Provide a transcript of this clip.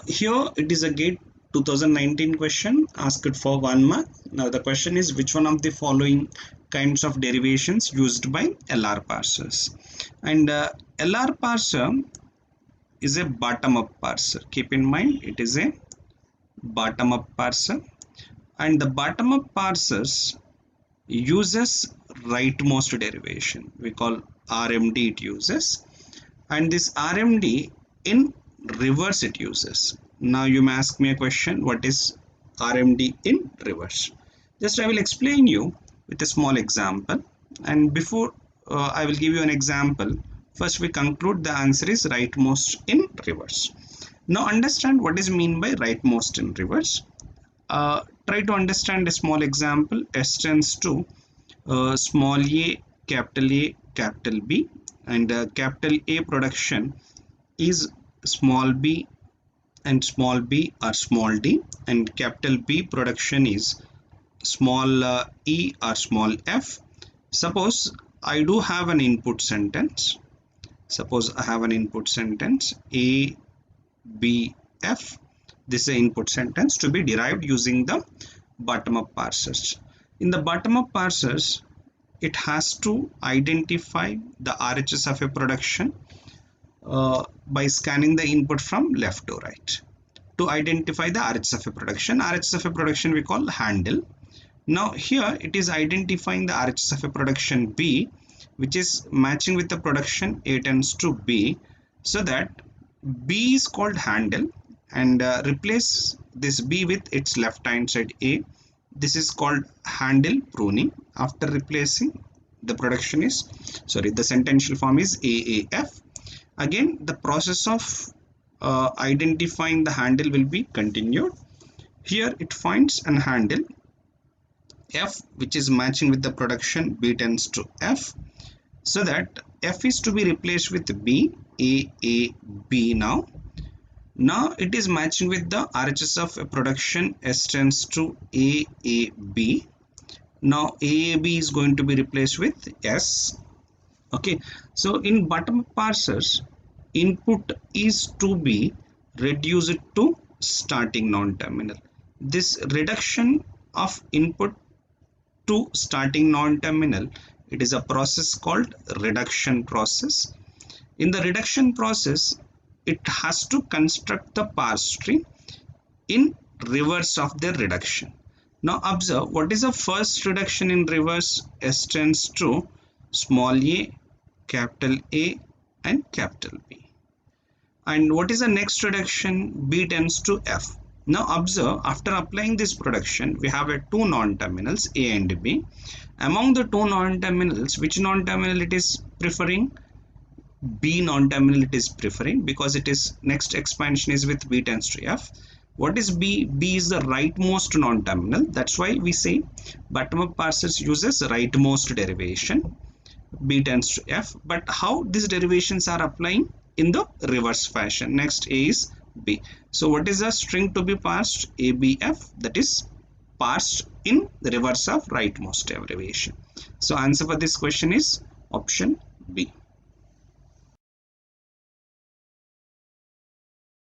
Here it is a GATE 2019 question asked for 1 mark. Now the question is, which one of the following kinds of derivations used by LR parsers? And LR parser is a bottom-up parser. Keep in mind, it is a bottom-up parser, and the bottom-up parsers uses rightmost derivation. We call RMD it uses, and this RMD in reverse it uses. Now you may ask me a question, what is RMD in reverse? Just I will explain you with a small example, and before I will give you an example, first we conclude the answer is rightmost in reverse. Now understand what is mean by rightmost in reverse. Try to understand a small example. S tends to small a, capital B, and capital A production is small b and small b or small d, and capital B production is small e or small f. Suppose I do have an input sentence. Suppose I have an input sentence A, B, F. This is an input sentence to be derived using the bottom-up parsers. In the bottom-up parsers, it has to identify the RHS of a production by scanning the input from left to right. To identify the RHS of a production, RHS of a production we call handle. Now here it is identifying the RHS of a production B, which is matching with the production A tends to B, so that B is called handle, and replace this B with its left hand side A. This is called handle pruning. After replacing, the production is, sorry, the sentential form is AAF. Again the process of identifying the handle will be continued. Here it finds an handle F which is matching with the production B tends to F, so that F is to be replaced with B, AAB. Now it is matching with the RHS of a production S tends to AAB. Now AAB is going to be replaced with S. Okay, so in bottom parsers, input is to be reduced to starting non-terminal. This reduction of input to starting non-terminal, it is a process called reduction process. In the reduction process, it has to construct the parse tree in reverse of the reduction. Now observe, what is the first reduction in reverse? S tends to small a, capital A, and capital B. And what is the next reduction? B tends to F. Now observe, after applying this production, we have a two non-terminals A and B. Among the two non-terminals, which non-terminal it is preferring? B non-terminal it is preferring, because it is next expansion is with B tends to F. What is B? B is the rightmost non-terminal. That's why we say bottom-up parsers uses rightmost derivation. B tends to F. But how these derivations are applying? In the reverse fashion. Next A is B. So what is the string to be parsed? ABF, that is parsed in the reverse of rightmost derivation. So answer for this question is option B.